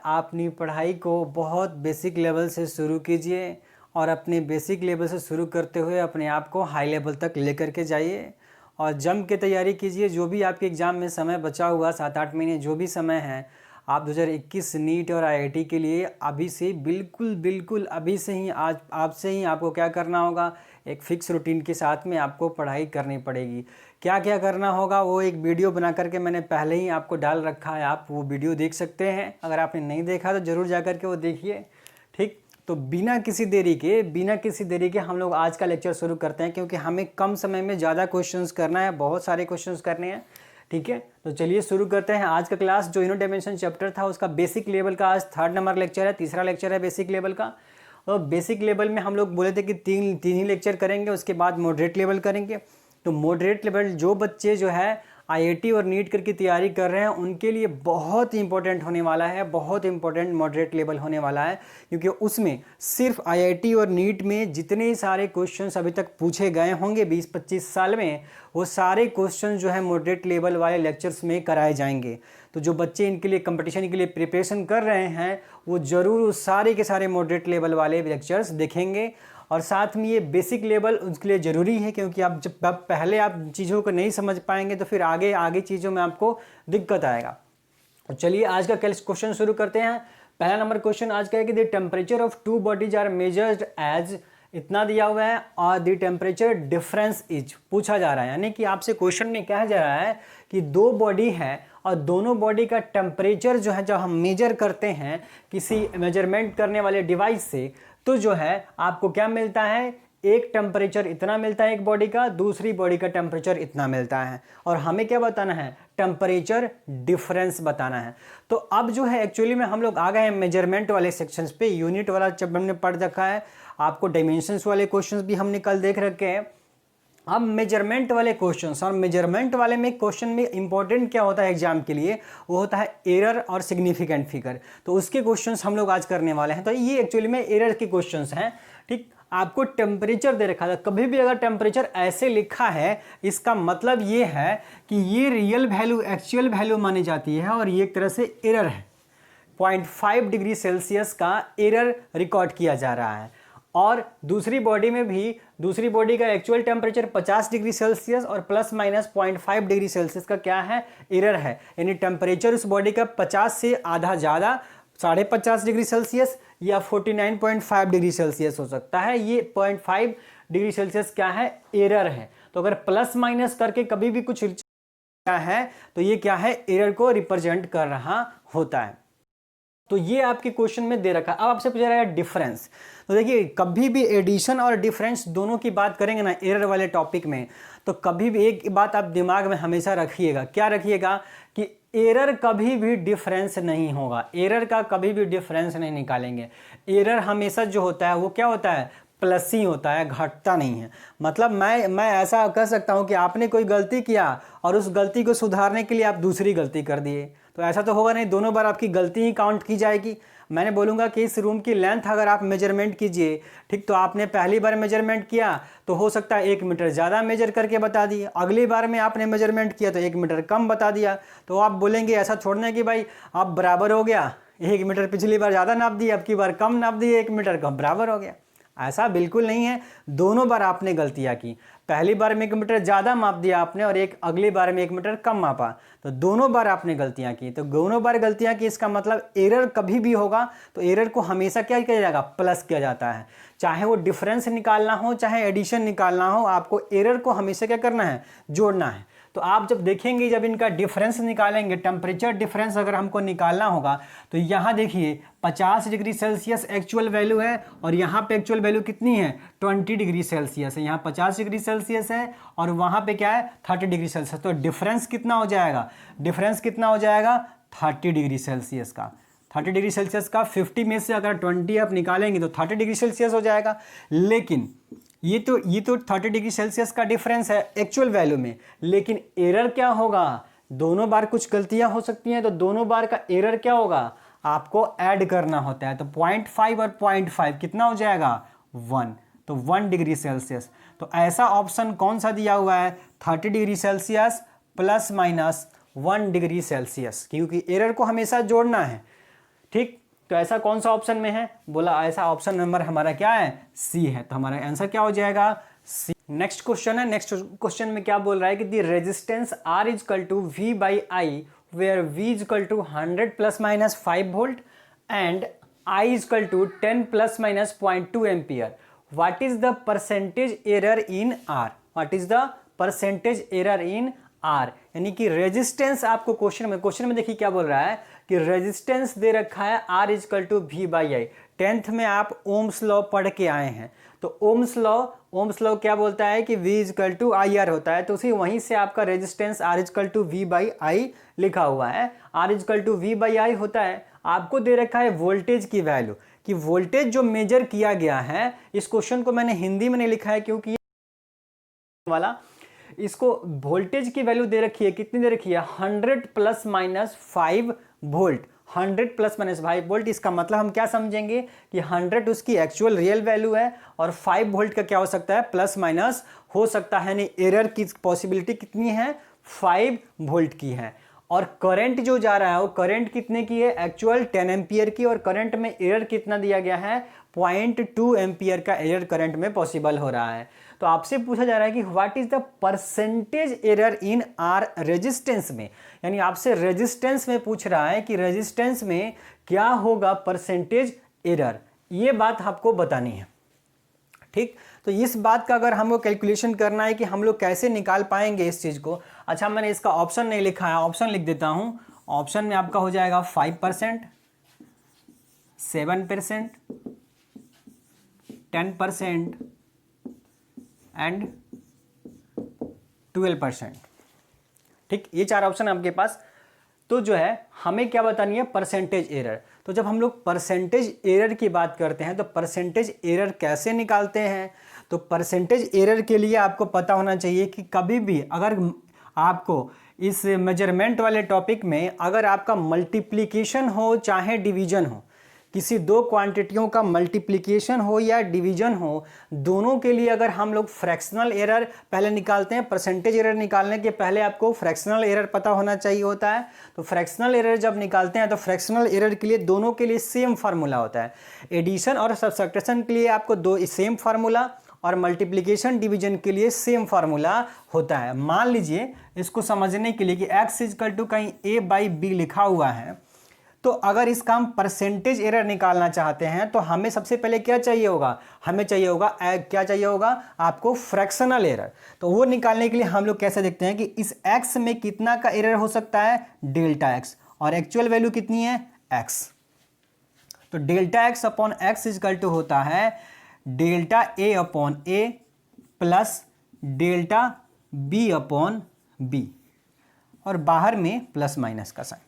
अपनी पढ़ाई को बहुत बेसिक लेवल से शुरू कीजिए और अपने बेसिक लेवल से शुरू करते हुए अपने आप को हाई लेवल तक लेकर के जाइए और जम के तैयारी कीजिए। जो भी आपके एग्ज़ाम में समय बचा हुआ 7-8 महीने जो भी समय है, आप 2021 नीट और आईआईटी के लिए अभी से बिल्कुल अभी से ही आज आपसे ही आपको क्या करना होगा, एक फ़िक्स रूटीन के साथ में आपको पढ़ाई करनी पड़ेगी। क्या क्या करना होगा वो एक वीडियो बना करके मैंने पहले ही आपको डाल रखा है, आप वो वीडियो देख सकते हैं। अगर आपने नहीं देखा तो ज़रूर जा कर के वो देखिए। ठीक, तो बिना किसी देरी के हम लोग आज का लेक्चर शुरू करते हैं, क्योंकि हमें कम समय में ज़्यादा क्वेश्चंस करना है, बहुत सारे क्वेश्चंस करने हैं। ठीक है, तो चलिए शुरू करते हैं आज का क्लास। जो यूनिट डायमेंशन चैप्टर था उसका बेसिक लेवल का आज 3rd नंबर लेक्चर है, तीसरा लेक्चर है बेसिक लेवल का। और बेसिक लेवल में हम लोग बोले थे कि तीन ही लेक्चर करेंगे, उसके बाद मॉडरेट लेवल करेंगे। तो मॉडरेट लेवल जो बच्चे जो है आईआईटी और नीट करके तैयारी कर रहे हैं उनके लिए बहुत इंपॉर्टेंट होने वाला है, बहुत इंपॉर्टेंट मॉडरेट लेवल होने वाला है, क्योंकि उसमें सिर्फ आईआईटी और नीट में जितने सारे क्वेश्चंस अभी तक पूछे गए होंगे 20-25 साल में, वो सारे क्वेश्चन जो है मॉडरेट लेवल वाले लेक्चर्स में कराए जाएंगे। तो जो बच्चे इनके लिए कंपटीशन के लिए प्रिपरेशन कर रहे हैं वो ज़रूर उस सारे के सारे मॉडरेट लेवल वाले लेक्चर्स देखेंगे। और साथ में ये बेसिक लेवल उसके लिए ज़रूरी है, क्योंकि आप जब पहले आप चीज़ों को नहीं समझ पाएंगे तो फिर आगे चीज़ों में आपको दिक्कत आएगा। तो चलिए आज का क्वेश्चन शुरू करते हैं। पहला नंबर क्वेश्चन आज का है कि the temperature of 2 bodies are measured as, इतना दिया हुआ है, और द टेम्परेचर डिफरेंस इज पूछा जा रहा है। यानी कि आपसे क्वेश्चन में कहा जा रहा है कि 2 बॉडी है और दोनों बॉडी का टेम्परेचर जो है जब हम मेजर करते हैं किसी मेजरमेंट करने वाले डिवाइस से, तो जो है आपको क्या मिलता है, एक टेम्परेचर इतना मिलता है एक बॉडी का, दूसरी बॉडी का टेम्परेचर इतना मिलता है। और हमें क्या बताना है, टेम्परेचर डिफरेंस बताना है। तो अब जो है एक्चुअली में हम लोग आ गए हैं मेजरमेंट वाले सेक्शंस पे। यूनिट वाला जब हमने पढ़ रखा है, आपको डायमेंशंस वाले क्वेश्चंस भी हमने कल देख रखे हैं। अब मेजरमेंट वाले क्वेश्चंस, और मेजरमेंट वाले में क्वेश्चन में इंपॉर्टेंट क्या होता है एग्जाम के लिए, वो होता है एरर और सिग्निफिकेंट फिगर। तो उसके क्वेश्चंस हम लोग आज करने वाले हैं। तो ये एक्चुअली में एरर के क्वेश्चंस हैं। ठीक, आपको टेम्परेचर दे रखा था, कभी भी अगर टेम्परेचर ऐसे लिखा है इसका मतलब ये है कि ये रियल वैल्यू एक्चुअल वैल्यू मानी जाती है और ये एक तरह से एरर है। 0.5 डिग्री सेल्सियस का एरर रिकॉर्ड किया जा रहा है। और दूसरी बॉडी में भी, दूसरी बॉडी का एक्चुअल टेम्परेचर 50 डिग्री सेल्सियस और प्लस माइनस 0.5 डिग्री सेल्सियस का क्या है, एरर है। यानी टेम्परेचर उस बॉडी का 50 से आधा ज़्यादा 50.5 डिग्री सेल्सियस या 49.5 डिग्री सेल्सियस हो सकता है। ये 0.5 डिग्री सेल्सियस क्या है, एरर है। तो अगर प्लस माइनस करके कभी भी कुछ क्या है तो ये क्या है, एरर को रिप्रेजेंट कर रहा होता है। तो ये आपके क्वेश्चन में दे रखा है। अब आपसे पूछा रहा है डिफरेंस। तो देखिए कभी भी एडिशन और डिफरेंस दोनों की बात करेंगे ना एरर वाले टॉपिक में, तो कभी भी एक बात आप दिमाग में हमेशा रखिएगा, क्या रखिएगा, कि एरर कभी भी डिफरेंस नहीं होगा। एरर का कभी भी डिफरेंस नहीं निकालेंगे। एरर हमेशा जो होता है वो क्या होता है, प्लस ही होता है, घटता नहीं है। मतलब मैं ऐसा कह सकता हूं कि आपने कोई गलती किया और उस गलती को सुधारने के लिए आप दूसरी गलती कर दिए, तो ऐसा तो होगा नहीं, दोनों बार आपकी गलती ही काउंट की जाएगी। मैंने बोलूँगा कि इस रूम की लेंथ अगर आप मेजरमेंट कीजिए, ठीक, तो आपने पहली बार मेजरमेंट किया तो हो सकता है 1 मीटर ज़्यादा मेजर करके बता दिए, अगली बार में आपने मेजरमेंट किया तो 1 मीटर कम बता दिया। तो आप बोलेंगे ऐसा छोड़ने कि भाई आप बराबर हो गया, 1 मीटर पिछली बार ज़्यादा नाप दिए, अब की बार कम नाप दिए, 1 मीटर कम बराबर हो गया। ऐसा बिल्कुल नहीं है। दोनों बार आपने गलतियां की, पहली बार में 1 मीटर ज़्यादा माप दिया आपने और एक अगली बार में 1 मीटर कम मापा, तो दोनों बार आपने गलतियां की। तो दोनों बार गलतियां की इसका मतलब एरर कभी भी होगा तो एरर को हमेशा क्या किया जाएगा, प्लस किया जाता है। चाहे वो डिफरेंस निकालना हो चाहे एडिशन निकालना हो, आपको एरर को हमेशा क्या करना है, जोड़ना है। तो आप जब देखेंगे, जब इनका डिफरेंस निकालेंगे, टेम्परेचर डिफरेंस अगर हमको निकालना होगा, तो यहाँ देखिए 50 डिग्री सेल्सियस एक्चुअल वैल्यू है और यहाँ पे एक्चुअल वैल्यू कितनी है, 20 डिग्री सेल्सियस है। यहाँ 50 डिग्री सेल्सियस है और वहाँ पे क्या है, 30 डिग्री सेल्सियस। तो डिफरेंस कितना हो जाएगा, डिफरेंस कितना हो जाएगा, 30 डिग्री सेल्सियस का। 30 डिग्री सेल्सियस का 50 में से अगर 20 आप निकालेंगे तो 30 डिग्री सेल्सियस हो जाएगा। लेकिन ये तो 30 डिग्री सेल्सियस का डिफरेंस है एक्चुअल वैल्यू में, लेकिन एरर क्या होगा, दोनों बार कुछ गलतियां हो सकती हैं, तो दोनों बार का एरर क्या होगा, आपको ऐड करना होता है। तो 0.5 और 0.5 कितना हो जाएगा, 1, तो 1 डिग्री सेल्सियस। तो ऐसा ऑप्शन कौन सा दिया हुआ है, 30 degree Celsius plus minus 1 degree Celsius, क्योंकि एरर को हमेशा जोड़ना है। ठीक, तो ऐसा कौन सा ऑप्शन में है, बोला ऐसा ऑप्शन नंबर हमारा क्या है, सी है। तो हमारा आंसर क्या हो जाएगा, सी। नेक्स्ट क्वेश्चन है, नेक्स्ट क्वेश्चन में क्या बोल रहा है कि the resistance R is equal to V by I where V is equal to 100 plus minus 5 volt and I is equal to 10 plus minus 0.2 ampere. What is the percentage error in R, what is the percentage error in R. यानी कि resistance आपको question में देखिए क्या बोल रहा है कि रेजिस्टेंस दे रखा है R is equal to V by I. 10th में आप ओम्स लॉ पढ़ के आए हैं, तो ओम्स लॉ क्या बोलता है कि V is equal to I R होता है, तो उसी वहीं से आपका resistance R is equal to V by I लिखा हुआ है। R is equal to V by I होता है। आपको दे रखा है वोल्टेज की वैल्यू, कि वोल्टेज जो मेजर किया गया है, इस क्वेश्चन को मैंने हिंदी में नहीं लिखा है क्योंकि वाला इसको वोल्टेज की वैल्यू दे रखी है, कितनी दे रखी है, 100 plus minus 5 volt. 100 plus minus 5 volt, इसका मतलब हम क्या समझेंगे कि 100 उसकी एक्चुअल रियल वैल्यू है और 5 वोल्ट का क्या हो सकता है, प्लस माइनस हो सकता है। यानी एरर की पॉसिबिलिटी कितनी है, 5 वोल्ट की है। और करंट जो जा रहा है वो करंट कितने की है, एक्चुअल 10 एम्पियर की, और करंट में एरर कितना दिया गया है, 0.2 एम्पियर का एरर करंट में पॉसिबल हो रहा है। तो आपसे पूछा जा रहा है कि what is the percentage error in are resistance में, यानी आपसे रेजिस्टेंस में पूछ रहा है कि रेजिस्टेंस में क्या होगा परसेंटेज एरर, ये बात आपको बतानी है। ठीक, तो इस बात का अगर हमको कैलकुलेशन करना है कि हम लोग कैसे निकाल पाएंगे इस चीज को। अच्छा, मैंने इसका ऑप्शन नहीं लिखा है, ऑप्शन लिख देता हूं। ऑप्शन में आपका हो जाएगा 5%, 7%, 10% एंड 12%। ठीक, ये 4 ऑप्शन आपके पास। तो जो है हमें क्या बतानी है, परसेंटेज एरर। तो जब हम लोग परसेंटेज एरर की बात करते हैं तो परसेंटेज एरर कैसे निकालते हैं, तो परसेंटेज एरर के लिए आपको पता होना चाहिए कि कभी भी अगर आपको इस मेजरमेंट वाले टॉपिक में अगर आपका मल्टीप्लिकेशन हो चाहे डिवीजन हो, किसी दो क्वांटिटियों का मल्टीप्लिकेशन हो या डिवीजन हो, दोनों के लिए अगर हम लोग फ्रैक्शनल एरर पहले निकालते हैं, परसेंटेज एरर निकालने के पहले आपको फ्रैक्शनल एरर पता होना चाहिए होता है। तो फ्रैक्शनल एरर जब निकालते हैं तो फ्रैक्शनल एरर के लिए दोनों के लिए सेम फार्मूला होता है। एडिशन और सब्सट्रैक्शन के लिए आपको दो सेम फार्मूला, और मल्टीप्लिकेशन डिवीजन के लिए सेम फार्मूला होता है। मान लीजिए इसको समझने के लिए कि x इक्वल टू कहीं a बाई बी लिखा हुआ है, तो अगर इसका हम परसेंटेज एरर निकालना चाहते हैं तो हमें सबसे पहले क्या चाहिए होगा, हमें चाहिए होगा क्या चाहिए होगा आपको, फ्रैक्शनल एरर। तो वो निकालने के लिए हम लोग कैसे देखते हैं कि इस x में कितना का एरर हो सकता है, डेल्टा x, और एक्चुअल वैल्यू कितनी है, x। तो delta x upon x equal to होता है delta a upon a plus delta b upon b, और बाहर में प्लस माइनस का साइन।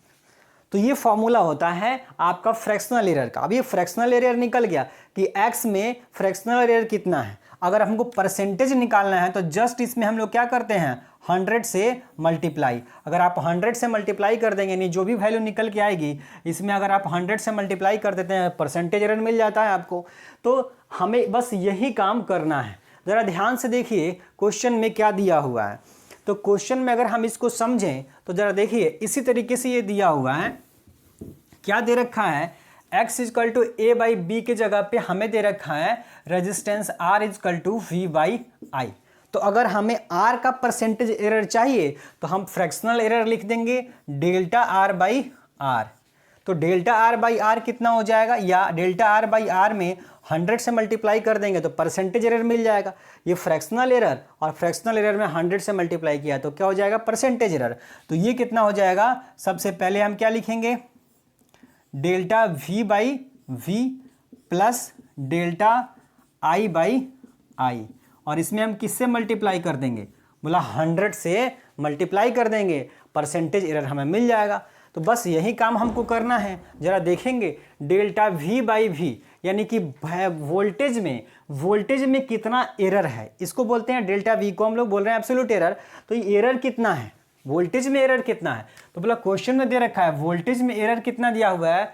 तो ये फॉर्मूला होता है आपका फ्रैक्शनल एरर का। अब ये फ्रैक्शनल एरर निकल गया कि x में फ्रैक्शनल एरर कितना है। अगर हमको परसेंटेज निकालना है तो जस्ट इसमें हम लोग क्या करते हैं, 100 से मल्टीप्लाई। अगर आप 100 से मल्टीप्लाई कर देंगे, नहीं जो भी वैल्यू निकल के आएगी इसमें अगर आप 100 से मल्टीप्लाई कर देते हैं, परसेंटेज एरर मिल जाता है आपको। तो हमें बस यही काम करना है। ज़रा ध्यान से देखिए क्वेश्चन में क्या दिया हुआ है। तो क्वेश्चन में अगर हम इसको समझें तो जरा देखिए इसी तरीके से ये दिया हुआ है, क्या दे रखा है, x equal to a by B के जगह पे हमें दे रखा है resistance r equal to v by I. तो अगर हमें r का परसेंटेज एरर चाहिए तो हम फ्रैक्शनल एरर लिख देंगे डेल्टा r बाई r। तो डेल्टा r बाई r कितना हो जाएगा, या डेल्टा r बाई r में 100 से मल्टीप्लाई कर देंगे तो परसेंटेज एरर मिल जाएगा। ये फ्रैक्शनल एरर, और फ्रैक्शनल एरर में 100 से मल्टीप्लाई किया तो क्या हो जाएगा, परसेंटेज एरर। तो ये कितना हो जाएगा, सबसे पहले हम क्या लिखेंगे, delta v by v plus delta i by i, और इसमें हम किससे मल्टीप्लाई कर देंगे, बोला 100 से मल्टीप्लाई कर देंगे, परसेंटेज एरर हमें मिल जाएगा। तो बस यही काम हमको करना है। जरा देखेंगे डेल्टा v बाई v, यानी कि वोल्टेज में कितना एरर है, इसको बोलते हैं डेल्टा v को हम लोग बोल रहे हैं एब्सोल्यूट एरर। तो ये एरर कितना है, वोल्टेज में एरर कितना है, तो बोला क्वेश्चन में दे रखा है वोल्टेज में एरर कितना दिया हुआ है,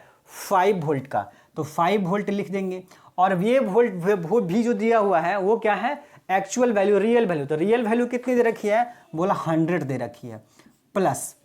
5 वोल्ट का। तो 5 वोल्ट लिख देंगे, और ये वोल्ट भी जो दिया हुआ है वो क्या है, एक्चुअल वैल्यू, रियल वैल्यू। तो रियल वैल्यू कितनी दे रखी है, बोला 100 दे रखी है, प्लस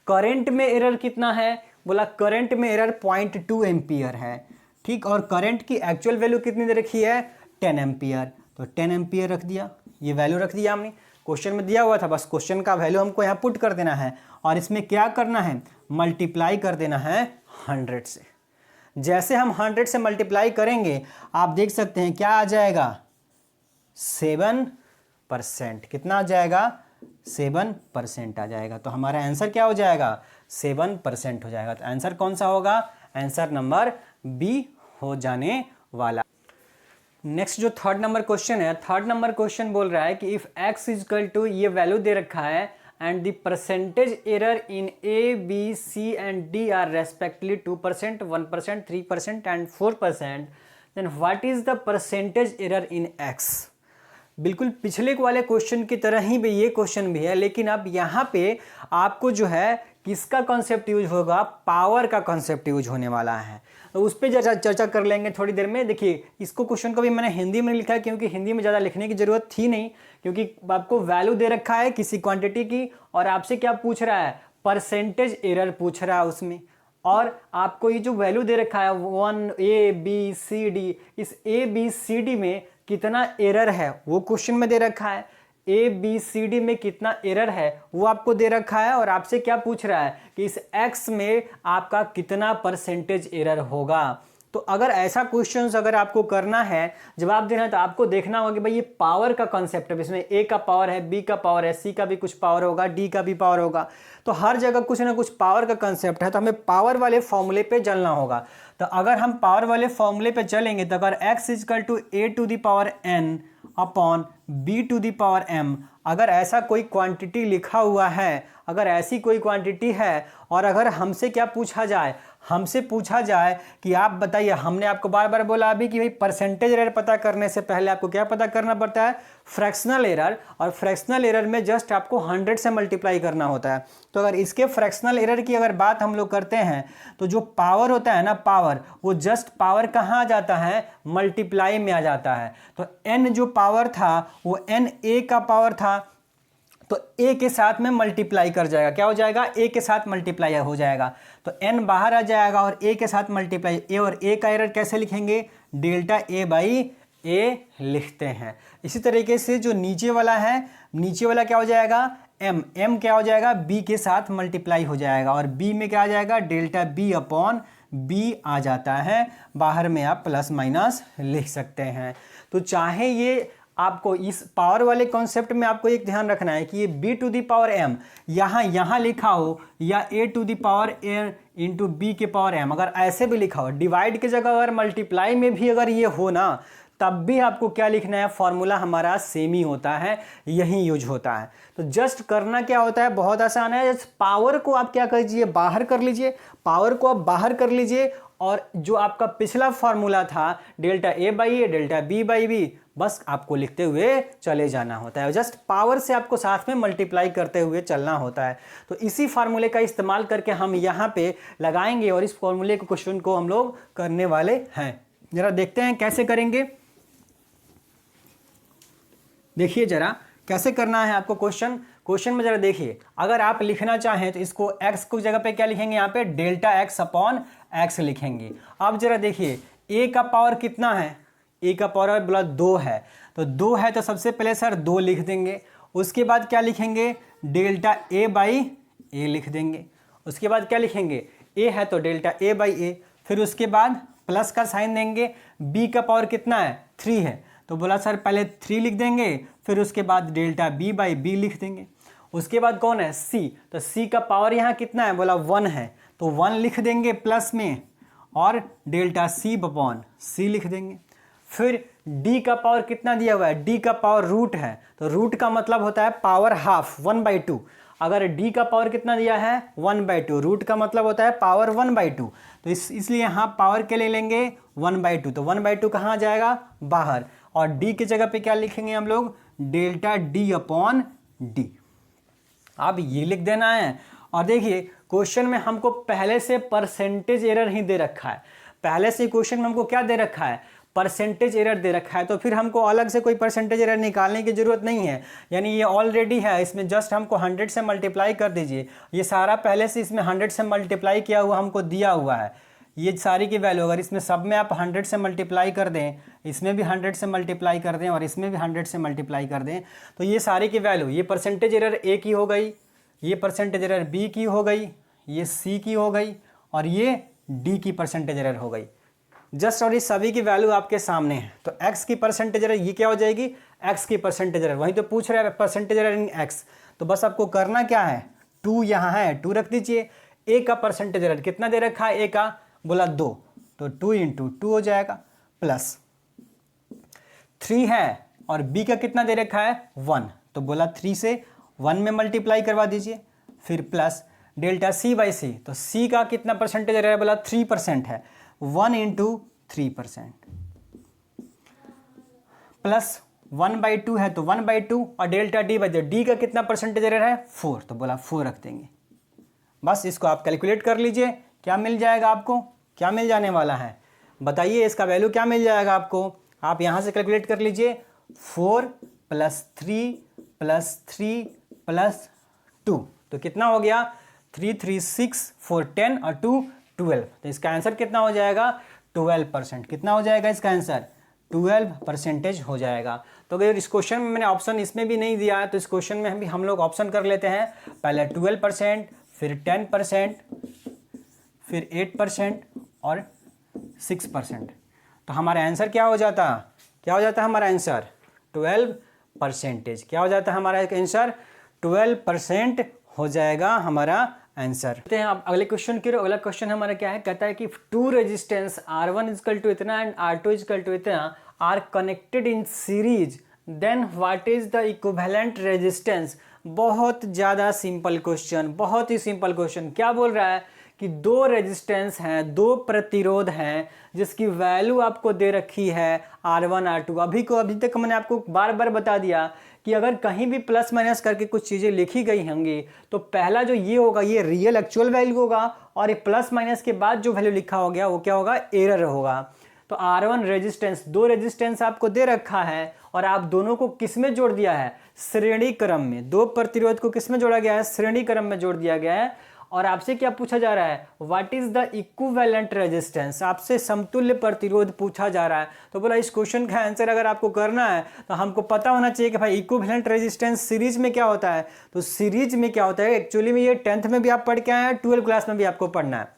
करंट में एरर कितना है, बोला करंट में एरर 0.2 एम्पियर है, ठीक, और करंट की एक्चुअल वैल्यू कितनी दे रखी है 10 एम्पियर, तो 10 एम्पियर रख दिया, ये वैल्यू रख दिया हमने, क्वेश्चन में दिया हुआ था, बस क्वेश्चन का वैल्यू हमको यहाँ पुट कर देना है और इसमें क्या करना है मल्टीप्लाई कर देना है 100 से। जैसे हम 100 से मल्टीप्लाई करेंगे आप देख सकते हैं क्या आ जाएगा 7%, कितना आ जाएगा 7% आ जाएगा, तो हमारा आंसर क्या हो जाएगा 7% हो जाएगा। तो आंसर कौन सा होगा, आंसर नंबर बी हो जाने वाला। नेक्स्ट जो थर्ड नंबर क्वेश्चन है, थर्ड नंबर क्वेश्चन बोल रहा है कि इफ x इजकल टू, ये वैल्यू दे रखा है and the percentage error in A B C and D are respectively 2%, 1%, 3% and 4%, then what is the percentage error in x। बिल्कुल पिछले वाले क्वेश्चन की तरह ही भी ये क्वेश्चन भी है, लेकिन अब यहाँ पे आपको जो है किसका कॉन्सेप्ट यूज होगा, पावर का कॉन्सेप्ट यूज होने वाला है, तो उस पर चर्चा कर लेंगे थोड़ी देर में। देखिए इसको क्वेश्चन को भी मैंने हिंदी में लिखा है क्योंकि हिंदी में ज़्यादा लिखने की ज़रूरत थी नहीं, क्योंकि आपको वैल्यू दे रखा है किसी क्वांटिटी की और आपसे क्या पूछ रहा है परसेंटेज एरर पूछ रहा है उसमें, और आपको ये जो वैल्यू दे रखा है 1 A B C D, इस A B C D में कितना एरर है वो क्वेश्चन में दे रखा है, ए बी सी डी में कितना एरर है वो आपको दे रखा है, और आपसे क्या पूछ रहा है कि इस x में आपका कितना परसेंटेज एरर होगा। तो अगर ऐसा क्वेश्चन अगर आपको करना है जवाब देना है तो आपको देखना होगा कि भाई ये पावर का कॉन्सेप्ट है, इसमें ए का पावर है, बी का पावर है, सी का भी कुछ पावर होगा, डी का भी पावर होगा, तो हर जगह कुछ ना कुछ पावर का कंसेप्ट है, तो हमें पावर वाले फॉर्मूले पे चलना होगा। तो अगर हम पावर वाले फॉर्मूले पे चलेंगे तो अगर x is equal to A to the power n upon B to the power m, अगर ऐसा कोई क्वांटिटी लिखा हुआ है, अगर ऐसी कोई क्वांटिटी है और अगर हमसे क्या पूछा जाए, हमसे पूछा जाए कि आप बताइए, हमने आपको बार बार बोला अभी कि भाई परसेंटेज एरर पता करने से पहले आपको क्या पता करना पड़ता है फ्रैक्शनल एरर, और फ्रैक्शनल एरर में जस्ट आपको 100 से मल्टीप्लाई करना होता है। तो अगर इसके फ्रैक्शनल एरर की अगर बात हम लोग करते हैं तो जो पावर होता है ना पावर, वो जस्ट पावर कहाँ आ जाता है मल्टीप्लाई में आ जाता है। तो n जो पावर था वो n a का पावर था, तो a के साथ में मल्टीप्लाई कर जाएगा, क्या हो जाएगा a के साथ मल्टीप्लाई हो जाएगा, तो n बाहर आ जाएगा और a के साथ मल्टीप्लाई, a और a का एरर कैसे लिखेंगे डेल्टा a बाई a लिखते हैं। इसी तरीके से जो नीचे वाला है, नीचे वाला क्या हो जाएगा m क्या हो जाएगा b के साथ मल्टीप्लाई हो जाएगा, और b में क्या आ जाएगा डेल्टा b अपॉन b आ जाता है, बाहर में आप प्लस माइनस लिख सकते हैं। तो चाहे ये आपको इस पावर वाले कॉन्सेप्ट में आपको एक ध्यान रखना है कि ये b to the power m यहाँ लिखा हो या a to the power n into B के पावर m, अगर ऐसे भी लिखा हो, डिवाइड की जगह अगर मल्टीप्लाई में भी अगर ये हो ना, तब भी आपको क्या लिखना है, फॉर्मूला हमारा सेम ही होता है, यही यूज होता है। तो जस्ट करना क्या होता है, बहुत आसान है, जस्ट पावर को आप क्या कीजिए बाहर कर लीजिए, पावर को आप बाहर कर लीजिए, और जो आपका पिछला फॉर्मूला था delta A by A delta B by B, बस आपको लिखते हुए चले जाना होता है, जस्ट पावर से आपको साथ में मल्टीप्लाई करते हुए चलना होता है। तो इसी फार्मूले का इस्तेमाल करके हम यहाँ पे लगाएंगे और इस फॉर्मूले के क्वेश्चन को हम लोग करने वाले हैं। जरा देखते हैं कैसे करेंगे, देखिए जरा कैसे करना है आपको क्वेश्चन में जरा देखिए। अगर आप लिखना चाहें तो इसको x को जगह पे क्या लिखेंगे, यहाँ पे डेल्टा x अपॉन x लिखेंगे। अब जरा देखिए a का पावर कितना है, a का पावर बोला 2 है, तो 2 है तो सबसे पहले सर 2 लिख देंगे, उसके बाद क्या लिखेंगे डेल्टा a बाई a लिख देंगे, उसके बाद क्या लिखेंगे a है तो डेल्टा a बाई a, फिर उसके बाद प्लस का साइन देंगे, b का पावर कितना है 3 है, तो बोला सर पहले 3 लिख देंगे, फिर उसके बाद डेल्टा b बाई b लिख देंगे। उसके बाद कौन है c, तो c का पावर यहाँ कितना है, बोला 1 है, तो 1 लिख देंगे प्लस में, और डेल्टा c अपॉन c लिख देंगे। फिर d का पावर कितना दिया हुआ है, d का पावर रूट है, तो रूट का मतलब होता है पावर हाफ 1/2, अगर d का पावर कितना दिया है 1/2, रूट का मतलब होता है पावर 1/2, तो इसलिए यहाँ पावर के ले लेंगे 1/2, तो 1/2 कहाँ आ जाएगा बाहर, और d की जगह पे क्या लिखेंगे हम लोग डेल्टा d अपॉन d। अब ये लिख देना है, और देखिए क्वेश्चन में हमको पहले से परसेंटेज एरर ही दे रखा है, पहले से क्वेश्चन में हमको क्या दे रखा है परसेंटेज एरर दे रखा है, तो फिर हमको अलग से कोई परसेंटेज एरर निकालने की ज़रूरत नहीं है, यानी ये ऑलरेडी है, इसमें जस्ट हमको 100 से मल्टीप्लाई कर दीजिए। ये सारा पहले से इसमें 100 से मल्टीप्लाई किया हुआ हमको दिया हुआ है, ये सारी की वैल्यू अगर इसमें सब में आप 100 से मल्टीप्लाई कर दें, इसमें भी 100 से मल्टीप्लाई कर दें और इसमें भी 100 से मल्टीप्लाई कर दें, तो ये सारी की वैल्यू, ये परसेंटेज एरर ए की हो गई, ये परसेंटेज एरर बी की हो गई, ये सी की हो गई और ये डी की परसेंटेज एरर हो गई जस्ट। और ये सभी की वैल्यू आपके सामने है। तो x की परसेंटेज एरर ये क्या हो जाएगी, x की परसेंटेज एरर, वहीं तो पूछ रहा है परसेंटेज एरर इन x, तो बस आपको करना क्या है, 2 यहाँ है, 2 रख दीजिए। a का परसेंटेज एरर कितना दे रखा है, a का बोला 2, तो 2 × 2 हो जाएगा, प्लस 3 है और b का कितना दे रखा है 1, तो बोला 3 से 1 में मल्टीप्लाई करवा दीजिए, फिर प्लस डेल्टा c/c, तो c का कितना परसेंटेज एरर है, बोला 3% है, 1 × 3%, प्लस 1/2 है तो 1/2 और डेल्टा d/d का कितना परसेंटेज एरर है 4, तो बोला 4 रख देंगे। बस इसको आप कैलकुलेट कर लीजिए, क्या मिल जाएगा आपको, क्या मिल जाने वाला है बताइए, इसका वैल्यू क्या मिल जाएगा आपको, आप यहाँ से कैलकुलेट कर लीजिए, 4 + 3 + 3 + 2, तो कितना हो गया, 3 3 6 4 10 और 2 12, तो इसका आंसर कितना हो जाएगा 12%। कितना हो जाएगा इसका आंसर 12% हो जाएगा। तो अगर इस क्वेश्चन में मैंने ऑप्शन इसमें भी नहीं दिया है, तो इस क्वेश्चन में भी हम लोग ऑप्शन कर लेते हैं, पहले 12%, फिर 10%, फिर 8% और 6%, तो हमारा आंसर क्या हो जाता, क्या हो जाता हमारा आंसर 12%। क्या हो जाता है हमारा आंसर 12% हो जाएगा हमारा आंसर। हैं आप अगले क्वेश्चन की। अगला क्वेश्चन हमारा क्या है, कहता है कि 2 रेजिस्टेंस R1 = इतना एंड R2 = इतना R connected in series, then what is the equivalent resistance. बहुत ज़्यादा सिंपल क्वेश्चन, बहुत ही सिंपल क्वेश्चन। क्या बोल रहा है कि 2 रेजिस्टेंस हैं, 2 प्रतिरोध हैं, जिसकी वैल्यू आपको दे रखी है R1 R2। अभी तक मैंने आपको बार बार बता दिया कि अगर कहीं भी प्लस माइनस करके कुछ चीज़ें लिखी गई होंगी तो पहला जो ये होगा ये रियल एक्चुअल वैल्यू होगा, और ये प्लस माइनस के बाद जो वैल्यू लिखा हो गया वो क्या होगा, एरर होगा। तो R1 रेजिस्टेंस, 2 रेजिस्टेंस आपको दे रखा है और आप दोनों को किस में जोड़ दिया है, श्रेणी क्रम में। 2 प्रतिरोध को किस में जोड़ा गया है, श्रेणी क्रम में जोड़ दिया गया है। और आपसे क्या पूछा जा रहा है, what is the equivalent resistance, आपसे समतुल्य प्रतिरोध पूछा जा रहा है। तो बोला इस क्वेश्चन का आंसर अगर आपको करना है तो हमको पता होना चाहिए कि भाई इक्विवेलेंट रेजिस्टेंस सीरीज में क्या होता है। तो सीरीज में क्या होता है, एक्चुअली में ये 10th में भी आप पढ़ के आए हैं, 12th क्लास में भी आपको पढ़ना है।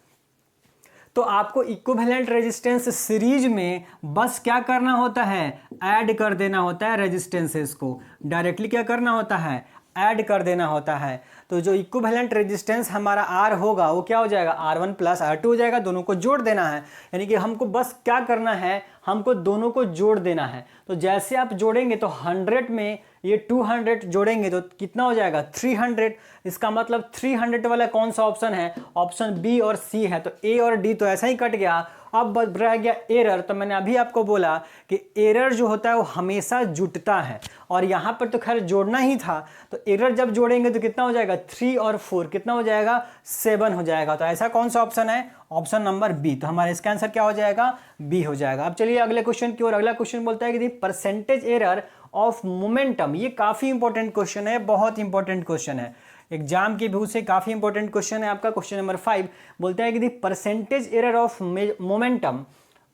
तो आपको इक्विवेलेंट रेजिस्टेंस सीरीज में बस क्या करना होता है, ऐड कर देना होता है रेजिस्टेंसेस को। डायरेक्टली क्या करना होता है, ऐड कर देना होता है। तो जो इक्विवेलेंट रेजिस्टेंस हमारा R होगा वो क्या हो जाएगा, R1 + R2 हो जाएगा। दोनों को जोड़ देना है, यानी कि हमको बस क्या करना है, हमको दोनों को जोड़ देना है। तो जैसे आप जोड़ेंगे तो 100 में ये 200 जोड़ेंगे तो कितना हो जाएगा 300। इसका मतलब 300 वाला कौन सा ऑप्शन है, ऑप्शन बी और सी है। तो ए और डी तो ऐसा ही कट गया। अब रह गया एरर। तो मैंने अभी आपको बोला कि एरर जो होता है वो हमेशा जुटता है, और यहाँ पर तो खैर जोड़ना ही था। तो एरर जब जोड़ेंगे तो कितना हो जाएगा 3 और 4, कितना हो जाएगा 7 हो जाएगा। तो ऐसा कौन सा ऑप्शन है, ऑप्शन नंबर बी। तो हमारा इसका आंसर क्या हो जाएगा, बी हो जाएगा। अब चलिए अगले क्वेश्चन की ओर। अगला क्वेश्चन बोलता है कि परसेंटेज एरर ऑफ मोमेंटम। ये काफी इंपॉर्टेंट क्वेश्चन है, बहुत इंपॉर्टेंट क्वेश्चन है, एग्जाम की व्यू से काफी इंपॉर्टेंट क्वेश्चन है आपका। क्वेश्चन नंबर 5 बोलता है कि the percentage error of momentum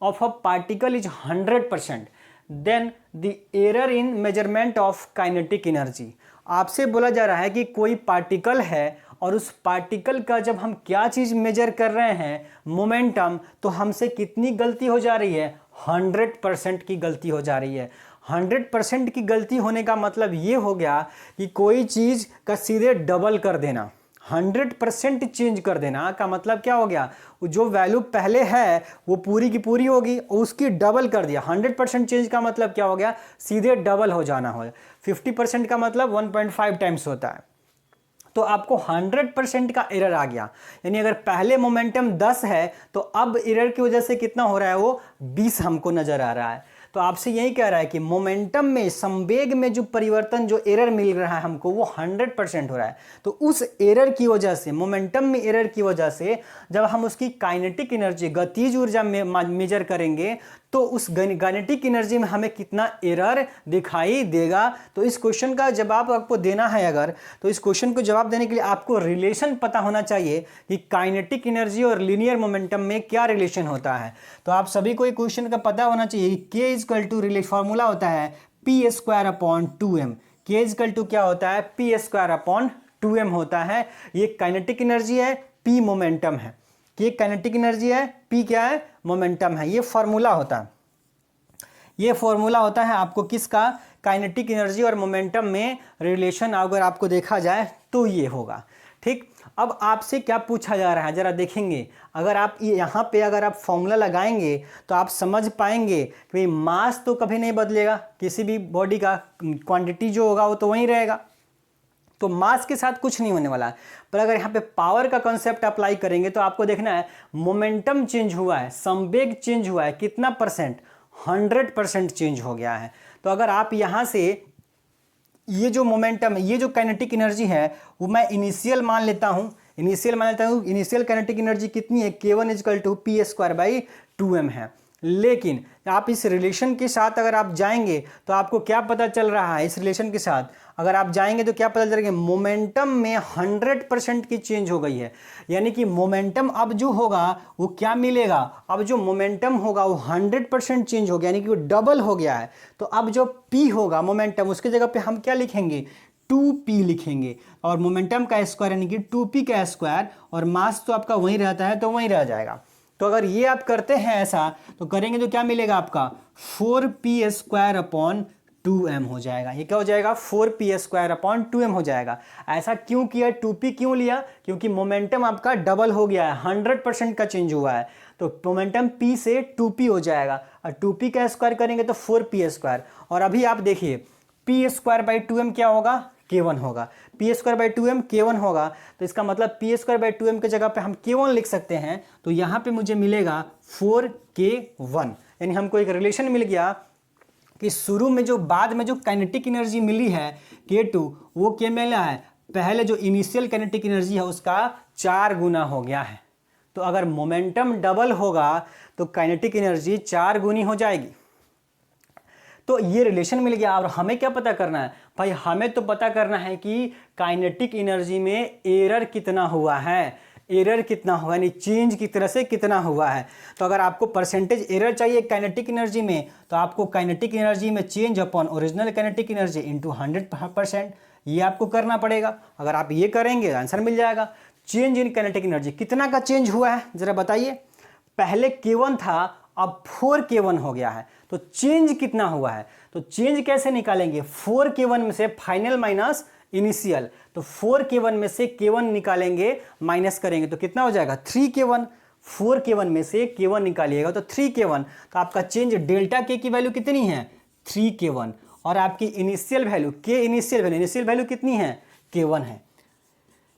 of a particle is 100%, then the error in measurement of kinetic energy. आपसे बोला जा रहा है कि कोई पार्टिकल है और उस पार्टिकल का जब हम क्या चीज मेजर कर रहे हैं, मोमेंटम, तो हमसे कितनी गलती हो जा रही है, 100% की गलती हो जा रही है। 100% की गलती होने का मतलब ये हो गया कि कोई चीज़ का सीधे डबल कर देना। 100% चेंज कर देना का मतलब क्या हो गया, जो वैल्यू पहले है वो पूरी की पूरी होगी, उसकी डबल कर दिया। 100% चेंज का मतलब क्या हो गया, सीधे डबल हो जाना हो। 50% का मतलब 1.5 टाइम्स होता है। तो आपको 100% का एरर आ गया, यानी अगर पहले मोमेंटम 10 है तो अब एरर की वजह से कितना हो रहा है, वो 20 हमको नजर आ रहा है। तो आपसे यही कह रहा है कि मोमेंटम में, संवेग में जो परिवर्तन, जो एरर मिल रहा है हमको, वो 100% हो रहा है। तो उस एरर की वजह से, मोमेंटम में एरर की वजह से, जब हम उसकी काइनेटिक एनर्जी, गतिज ऊर्जा में मेजर करेंगे तो उस काइनेटिक एनर्जी में हमें कितना एरर दिखाई देगा। तो इस क्वेश्चन का जवाब आपको देना है अगर, तो इस क्वेश्चन को जवाब देने के लिए आपको रिलेशन पता होना चाहिए कि काइनेटिक एनर्जी और लीनियर मोमेंटम में क्या रिलेशन होता है। तो आप सभी को एक क्वेश्चन का पता होना चाहिए, के इजकल टू फॉर्मूला होता है पी स्क्वायर अपॉन 2m। के इजकल टू क्या होता है, पी स्क्वायर अपॉन 2m होता है। ये काइनेटिक एनर्जी है, पी मोमेंटम है। कि काइनेटिक एनर्जी है, पी क्या है, मोमेंटम है। ये फॉर्मूला होता है, ये फॉर्मूला होता है आपको किसका, काइनेटिक एनर्जी और मोमेंटम में रिलेशन अगर आपको देखा जाए तो ये होगा। ठीक, अब आपसे क्या पूछा जा रहा है जरा देखेंगे। अगर आप यहाँ पे अगर आप फॉर्मूला लगाएंगे तो आप समझ पाएंगे कि मास तो कभी नहीं बदलेगा, किसी भी बॉडी का क्वांटिटी जो होगा वो तो वहीं रहेगा, तो मास के साथ कुछ नहीं होने वाला है। पर अगर यहाँ पे पावर का कॉन्सेप्ट अप्लाई करेंगे तो आपको देखना है मोमेंटम चेंज हुआ है, संवेग चेंज हुआ है, कितना परसेंट, 100% चेंज हो गया है। तो अगर आप यहाँ से ये जो मोमेंटम है, ये जो काइनेटिक एनर्जी है वो मैं इनिशियल मान लेता हूँ, इनिशियल काइनेटिक एनर्जी कितनी है, k1 is equal to P square by 2m है। लेकिन आप इस रिलेशन के साथ अगर आप जाएंगे तो आपको क्या पता चल रहा है, इस रिलेशन के साथ अगर आप जाएंगे तो क्या पता चलेगा, मोमेंटम में 100% की चेंज हो गई है। यानी कि मोमेंटम अब जो होगा वो क्या मिलेगा, अब जो मोमेंटम होगा वो 100% चेंज हो गया, यानी कि वो डबल हो गया है। तो अब जो p होगा मोमेंटम, उसके जगह पे हम क्या लिखेंगे, 2p लिखेंगे, और मोमेंटम का स्क्वायर यानी कि 2p का स्क्वायर, और मास तो आपका वहीं रहता है तो वहीं रह जाएगा। तो अगर ये आप करते हैं ऐसा तो करेंगे तो क्या मिलेगा आपका, 4p स्क्वायर अपॉन 2m हो जाएगा। ये क्या हो जाएगा, 4p स्क्वायर अपॉन 2m हो जाएगा। ऐसा क्यों किया, 2p क्यों लिया, क्योंकि मोमेंटम आपका डबल हो गया है, 100% का चेंज हुआ है। तो मोमेंटम p से 2p हो जाएगा, और 2p का स्क्वायर करेंगे तो 4p स्क्वायर। और अभी आप देखिए p स्क्वायर बाई 2m क्या होगा, k1 होगा, P square by 2m k1 होगा। तो इसका मतलब पी स्क्वायर बाई 2m के जगह पे हम k1 लिख सकते हैं। तो यहाँ पे मुझे मिलेगा 4k1, यानी हमको एक रिलेशन मिल गया कि शुरू में जो बाद में जो काइनेटिक एनर्जी मिली है k2, वो क्या मिला है, पहले जो इनिशियल काइनेटिक एनर्जी है उसका 4 गुना हो गया है। तो अगर मोमेंटम डबल होगा तो काइनेटिक एनर्जी 4 गुनी हो जाएगी। तो ये रिलेशन मिल गया। और हमें क्या पता करना है भाई, हमें तो पता करना है कि काइनेटिक एनर्जी में एरर कितना हुआ है, एरर कितना हुआ, यानी चेंज की तरह से कितना हुआ है। तो अगर आपको परसेंटेज एरर चाहिए काइनेटिक एनर्जी में, तो आपको काइनेटिक एनर्जी में change upon original kinetic energy into 100%, ये आपको करना पड़ेगा। अगर आप ये करेंगे आंसर मिल जाएगा। चेंज इन काइनेटिक एनर्जी कितना का चेंज हुआ है जरा बताइए। पहले k1 था, अब 4k1 हो गया है, तो चेंज कितना हुआ है। तो चेंज कैसे निकालेंगे, 4k1 में से फाइनल माइनस इनिशियल, तो 4k1 में से k1 निकालेंगे, माइनस करेंगे तो कितना हो जाएगा 3k1। 4k1 में से k1 निकालिएगा तो 3k1, तो आपका चेंज डेल्टा k की वैल्यू कितनी है 3k1, और आपकी इनिशियल वैल्यू इनिशियल वैल्यू कितनी है k1 है,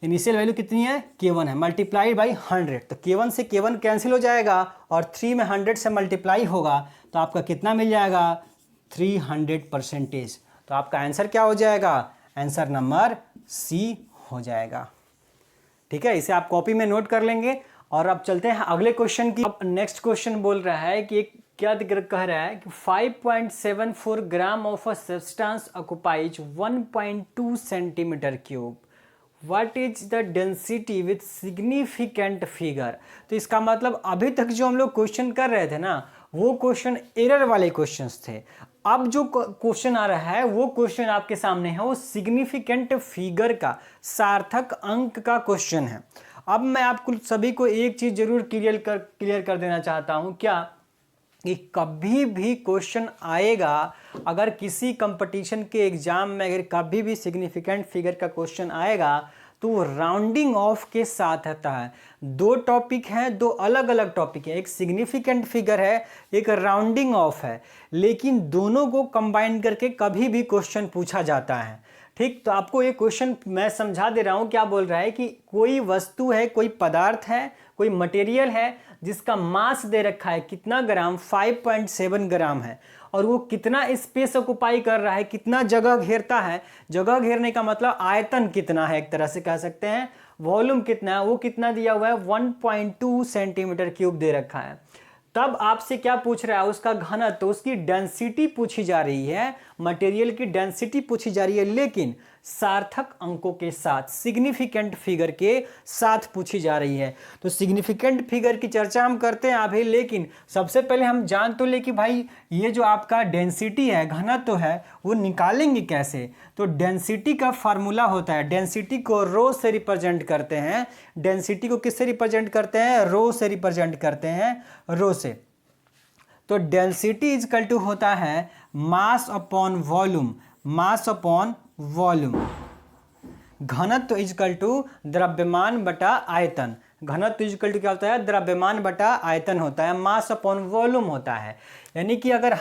इनिशियल वैल्यू कितनी है k1 है, मल्टीप्लाइड बाई 100। तो k1 से k1 कैंसिल हो जाएगा और 3 में 100 से मल्टीप्लाई होगा तो आपका कितना मिल जाएगा 300%। तो आपका आंसर क्या हो जाएगा, आंसर नंबर सी हो जाएगा। ठीक है, इसे आप कॉपी में नोट कर लेंगे। और अब चलते हैं अगले क्वेश्चन की। अब नेक्स्ट क्वेश्चन बोल रहा है कि क्या कह रहा है कि 5.74 gram of a substance occupies 1.2 centimetre cube, what is the density with significant figure. तो इसका मतलब अभी तक जो हम लोग क्वेश्चन कर रहे थे ना, वो क्वेश्चन एरर वाले क्वेश्चंस थे। अब जो क्वेश्चन आ रहा है वो क्वेश्चन आपके सामने है, वो सिग्निफिकेंट फिगर का, सार्थक अंक का क्वेश्चन है। अब मैं आपको सभी को एक चीज जरूर क्लियर कर देना चाहता हूं, क्या कि कभी भी क्वेश्चन आएगा, अगर किसी कंपटीशन के एग्जाम में अगर कभी भी सिग्निफिकेंट फिगर का क्वेश्चन आएगा तो वो राउंडिंग ऑफ के साथ आता है। दो टॉपिक हैं, दो अलग अलग टॉपिक है, एक सिग्निफिकेंट फिगर है, एक राउंडिंग ऑफ है, लेकिन दोनों को कंबाइन करके कभी भी क्वेश्चन पूछा जाता है। ठीक, तो आपको ये क्वेश्चन मैं समझा दे रहा हूँ। क्या बोल रहा है कि कोई वस्तु है, कोई पदार्थ है, कोई मटेरियल है जिसका मास दे रखा है कितना ग्राम, 5.7 ग्राम है, और वो कितना स्पेस ऑक्युपाई कर रहा है, कितना जगह घेरता है। जगह घेरने का मतलब आयतन कितना है, एक तरह से कह सकते हैं, वॉल्यूम कितना है, वो कितना दिया हुआ है 1.2 सेंटीमीटर क्यूब दे रखा है। तब आपसे क्या पूछ रहा है, उसका घनत्व, उसकी डेंसिटी पूछी जा रही है, मटेरियल की डेंसिटी पूछी जा रही है, लेकिन सार्थक अंकों के साथ, सिग्निफिकेंट फिगर के साथ पूछी जा रही है। तो सिग्निफिकेंट फिगर की चर्चा हम करते हैं अभी, लेकिन सबसे पहले हम जान तो ले कि भाई ये जो आपका डेंसिटी है, घनत्व है, वो निकालेंगे कैसे। तो डेंसिटी का फार्मूला होता है, डेंसिटी को रो से रिप्रेजेंट करते हैं। डेंसिटी को किससे रिप्रेजेंट करते हैं, रो से रिप्रेजेंट करते हैं, रो से। तो डेंसिटी इजकल टू होता है mass upon volume, mass upon volume. घनत्व इजकल टू द्रव्यमान बटा आयतन, घनत्व इजकल टू क्या होता है, द्रव्यमान बटा आयतन होता है, मास अपॉन वॉल्यूम होता है। यानी कि अगर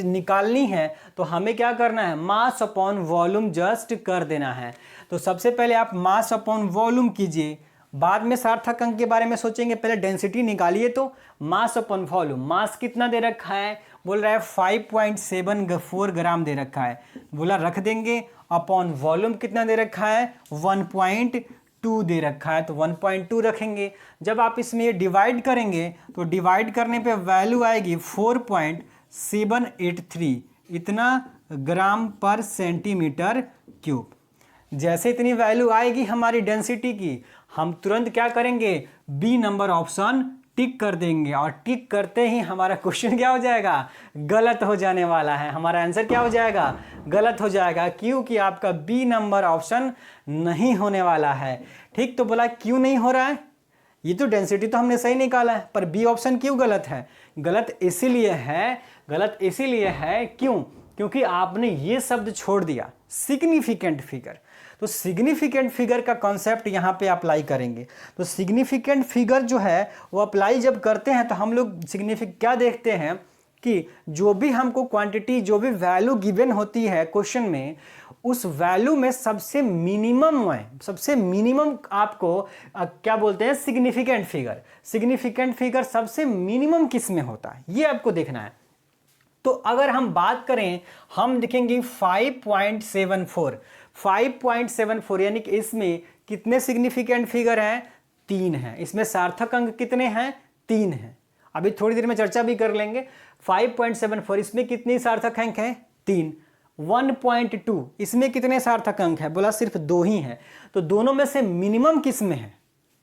निकालनी है तो हमें क्या करना है, मास अपॉन वॉल्यूम जस्ट कर देना है। तो सबसे पहले आप मास अपॉन वॉल्यूम कीजिए, बाद में सार्थक अंक के बारे में सोचेंगे, पहले डेंसिटी निकालिए। तो मास अपॉन वॉल्यूम, मास कितना दे रखा है, बोल रहा है 5.74 ग्राम दे रखा है, बोला रख देंगे। अपॉन वॉल्यूम कितना दे रखा है, 1.2 दे रखा है, तो 1.2 रखेंगे। जब आप इसमें ये डिवाइड करेंगे तो डिवाइड करने पे वैल्यू आएगी 4.783, इतना ग्राम पर सेंटीमीटर क्यूब। जैसे इतनी वैल्यू आएगी हमारी डेंसिटी की, हम तुरंत क्या करेंगे, बी नंबर ऑप्शन टिक कर देंगे, और टिक करते ही हमारा क्वेश्चन क्या हो जाएगा, गलत हो जाने वाला है। हमारा आंसर क्या हो जाएगा, गलत हो जाएगा, क्योंकि आपका बी नंबर ऑप्शन नहीं होने वाला है। ठीक, तो बोला क्यों नहीं हो रहा है, ये तो डेंसिटी तो हमने सही निकाला है, पर बी ऑप्शन क्यों गलत है। गलत इसीलिए है, गलत इसीलिए है क्यों, क्योंकि आपने ये शब्द छोड़ दिया, सिग्निफिकेंट फिगर। तो सिग्निफिकेंट फिगर का कॉन्सेप्ट यहाँ पे अप्लाई करेंगे। तो सिग्निफिकेंट फिगर जो है वो अप्लाई जब करते हैं तो हम लोग क्या देखते हैं कि जो भी हमको क्वांटिटी, जो भी वैल्यू गिवन होती है क्वेश्चन में, उस वैल्यू में सबसे मिनिमम है, सबसे मिनिमम आपको क्या बोलते हैं, सिग्निफिकेंट फिगर। सिग्निफिकेंट फिगर सबसे मिनिमम किस में होता है, ये आपको देखना है। तो अगर हम बात करें, हम देखेंगे 5.74, यानी कि इसमें कितने सिग्निफिकेंट फिगर हैं, 3 हैं। इसमें सार्थक अंक कितने हैं, 3 हैं। अभी थोड़ी देर में चर्चा भी कर लेंगे। 5.74 इसमें कितने सार्थक अंक हैं, 3। 1.2 इसमें कितने सार्थक अंक है, बोला सिर्फ 2 ही हैं। तो दोनों में से मिनिमम किस में है,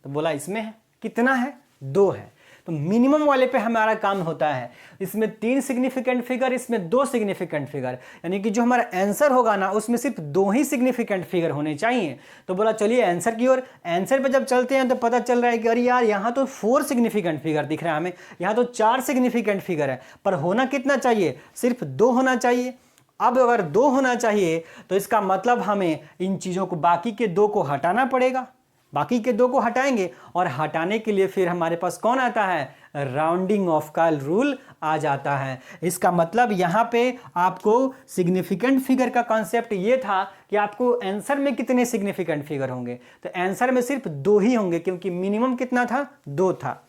तो बोला इसमें है। कितना है, 2 है। तो मिनिमम वाले पे हमारा काम होता है। इसमें 3 सिग्निफिकेंट फिगर, इसमें 2 सिग्निफिकेंट फिगर, यानी कि जो हमारा आंसर होगा ना उसमें सिर्फ 2 ही सिग्निफिकेंट फिगर होने चाहिए। तो बोला चलिए आंसर की ओर। आंसर पे जब चलते हैं तो पता चल रहा है कि अरे यार यहाँ तो 4 सिग्निफिकेंट फिगर दिख रहा है हमें, यहाँ तो 4 सिग्निफिकेंट फिगर है, पर होना कितना चाहिए, सिर्फ 2 होना चाहिए। अब अगर 2 होना चाहिए तो इसका मतलब हमें इन चीज़ों को, बाकी के 2 को हटाना पड़ेगा। बाकी के 2 को हटाएंगे और हटाने के लिए फिर हमारे पास कौन आता है, राउंडिंग ऑफ का रूल आ जाता है। इसका मतलब यहाँ पे आपको सिग्निफिकेंट फिगर का कॉन्सेप्ट ये था कि आपको आंसर में कितने सिग्निफिकेंट फिगर होंगे, तो आंसर में सिर्फ 2 ही होंगे, क्योंकि मिनिमम कितना था, 2 था।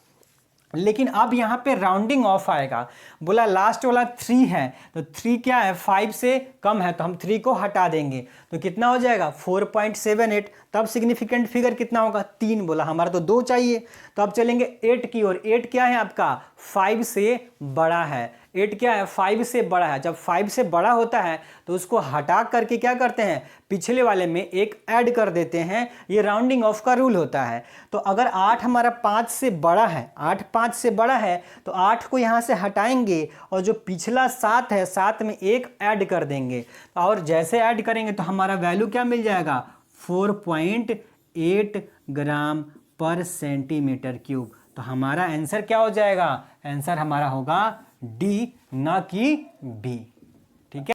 लेकिन अब यहाँ पे राउंडिंग ऑफ आएगा। बोला लास्ट वाला 3 है, तो 3 क्या है, 5 से कम है, तो हम 3 को हटा देंगे, तो कितना हो जाएगा 4.78। तब सिग्निफिकेंट फिगर कितना होगा, 3। बोला हमारा तो 2 चाहिए। तो अब चलेंगे 8 की ओर। 8 क्या है आपका, 5 से बड़ा है। 8 क्या है, 5 से बड़ा है। जब 5 से बड़ा होता है तो उसको हटा करके क्या करते हैं, पिछले वाले में एक ऐड कर देते हैं। ये राउंडिंग ऑफ का रूल होता है। तो अगर 8 हमारा 5 से बड़ा है, 8 5 से बड़ा है, तो 8 को यहाँ से हटाएंगे और जो पिछला 7 है, 7 में एक ऐड कर देंगे, और जैसे ऐड करेंगे तो हमारा वैल्यू क्या मिल जाएगा, 4.8 ग्राम पर सेंटीमीटर क्यूब। तो हमारा आंसर क्या हो जाएगा, आंसर हमारा होगा डी, ना कि बी। ठीक है।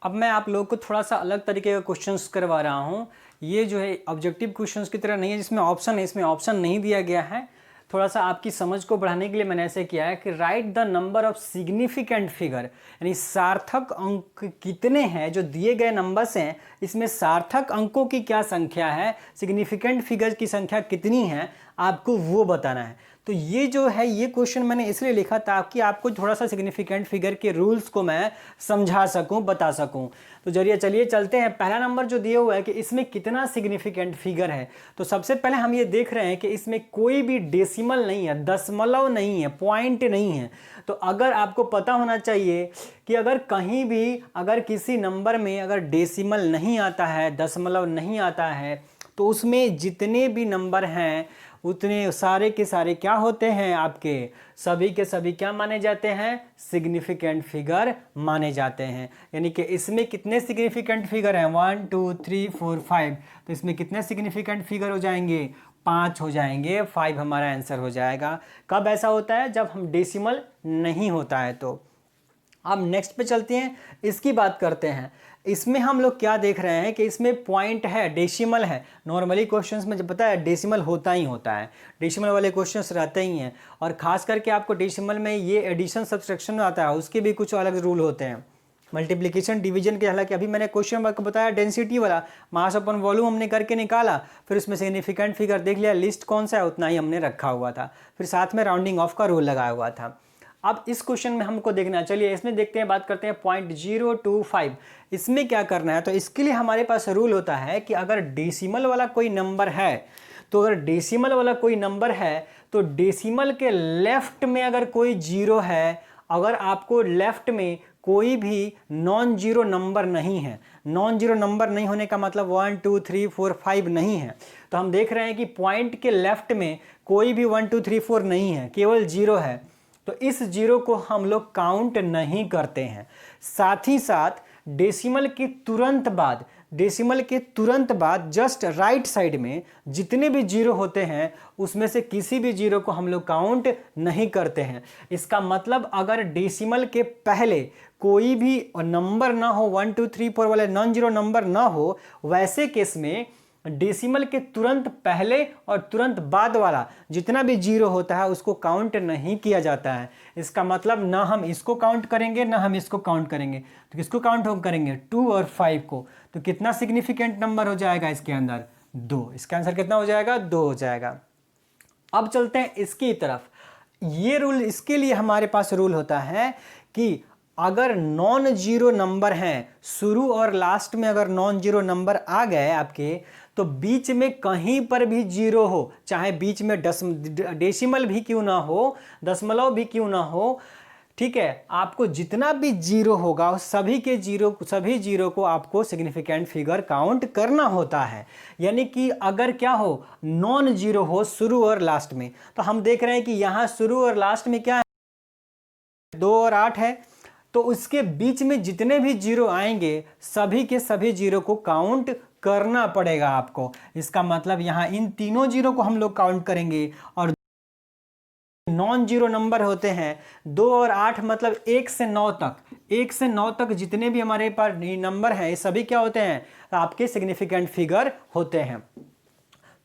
अब मैं आप लोग को थोड़ा सा अलग तरीके का क्वेश्चंस करवा रहा हूँ। ये जो है ऑब्जेक्टिव क्वेश्चंस की तरह नहीं है जिसमें ऑप्शन है, इसमें ऑप्शन नहीं दिया गया है। थोड़ा सा आपकी समझ को बढ़ाने के लिए मैंने ऐसे किया है कि right the number of significant figure, यानी सार्थक अंक कितने हैं जो दिए गए नंबर्स हैं, इसमें सार्थक अंकों की क्या संख्या है, सिग्निफिकेंट फिगर की संख्या कितनी है, आपको वो बताना है। तो ये जो है ये क्वेश्चन मैंने इसलिए लिखा ताकि आपको थोड़ा सा सिग्निफिकेंट फिगर के रूल्स को मैं समझा सकूं, बता सकूं। तो चलिए चलते हैं। पहला नंबर जो दिया हुआ है कि इसमें कितना सिग्निफिकेंट फिगर है, तो सबसे पहले हम ये देख रहे हैं कि इसमें कोई भी डेसिमल नहीं है, दशमलव नहीं है, पॉइंट नहीं है। तो अगर आपको पता होना चाहिए कि अगर कहीं भी अगर किसी नंबर में अगर डेसिमल नहीं आता है, दशमलव नहीं आता है, तो उसमें जितने भी नंबर हैं उतने सारे के सारे क्या होते हैं, आपके सभी के सभी क्या माने जाते हैं, सिग्निफिकेंट फिगर माने जाते हैं। यानी कि इसमें कितने सिग्निफिकेंट फिगर हैं, 1 2 3 4 5, तो इसमें कितने सिग्निफिकेंट फिगर हो जाएंगे, 5 हो जाएंगे, 5 हमारा आंसर हो जाएगा। कब ऐसा होता है, जब हम डेसिमल नहीं होता है। तो अब नेक्स्ट पे चलते हैं, इसकी बात करते हैं। इसमें हम लोग क्या देख रहे हैं कि इसमें पॉइंट है, डेसिमल है। नॉर्मली क्वेश्चंस में जब पता है डेसिमल होता ही होता है, डेसिमल वाले क्वेश्चंस रहते ही हैं। और खास करके आपको डेसिमल में ये एडिशन सब्सट्रैक्शन में आता है, उसके भी कुछ अलग रूल होते हैं, मल्टीप्लिकेशन डिवीजन के। हालांकि अभी मैंने क्वेश्चन आपको बताया डेंसिटी वाला, मास अपन वॉल्यूम हमने करके निकाला, फिर उसमें सिग्निफिकेंट फिगर देख लिया, लिस्ट कौन सा है उतना ही हमने रखा हुआ था, फिर साथ में राउंडिंग ऑफ का रूल लगाया हुआ था। अब इस क्वेश्चन में हमको देखना, चलिए इसमें देखते हैं, बात करते हैं 0.025। इसमें क्या करना है, तो इसके लिए हमारे पास रूल होता है कि अगर डेसिमल वाला कोई नंबर है, तो अगर डेसिमल वाला कोई नंबर है तो डेसिमल के लेफ्ट में अगर कोई जीरो है, अगर आपको लेफ्ट में कोई भी नॉन जीरो नंबर नहीं है, नॉन जीरो नंबर नहीं होने का मतलब 1 2 3 4 5 नहीं है, तो हम देख रहे हैं कि पॉइंट के लेफ्ट में कोई भी 1 2 3 4 नहीं है, केवल जीरो है, तो इस जीरो को हम लोग काउंट नहीं करते हैं। साथ ही साथ डेसिमल के तुरंत बाद, डेसिमल के तुरंत बाद जस्ट राइट साइड में जितने भी जीरो होते हैं उसमें से किसी भी जीरो को हम लोग काउंट नहीं करते हैं। इसका मतलब अगर डेसिमल के पहले कोई भी नंबर ना हो, 1 2 3 4 वाले नॉन जीरो नंबर ना हो, वैसे केस में डेसिमल के तुरंत पहले और तुरंत बाद वाला जितना भी जीरो होता है उसको काउंट नहीं किया जाता है। इसका मतलब ना हम इसको काउंट करेंगे ना हम इसको काउंट करेंगे, तो किसको काउंट हम करेंगे, 2 और 5 को। तो कितना सिग्निफिकेंट नंबर हो जाएगा इसके अंदर, 2। इसका आंसर कितना हो जाएगा, 2 हो जाएगा। अब चलते हैं इसकी तरफ। ये रूल, इसके लिए हमारे पास रूल होता है कि अगर नॉन जीरो नंबर हैं, शुरू और लास्ट में अगर नॉन जीरो नंबर आ गए आपके, तो बीच में कहीं पर भी जीरो हो, चाहे बीच में डेसिमल भी क्यों ना हो, दशमलव भी क्यों ना हो, ठीक है, आपको जितना भी जीरो होगा सभी जीरो को आपको सिग्निफिकेंट फिगर काउंट करना होता है। यानी कि अगर क्या हो, नॉन जीरो हो शुरू और लास्ट में, तो हम देख रहे हैं कि यहाँ शुरू और लास्ट में क्या है, 2 और 8 है, तो उसके बीच में जितने भी जीरो आएंगे सभी के सभी जीरो को काउंट करना पड़ेगा आपको। इसका मतलब यहाँ इन तीनों जीरो को हम लोग काउंट करेंगे, और नॉन जीरो नंबर होते हैं 2 और 8, मतलब 1 से 9 तक, 1 से 9 तक जितने भी हमारे पास नंबर हैं ये सभी क्या होते हैं, आपके सिग्निफिकेंट फिगर होते हैं।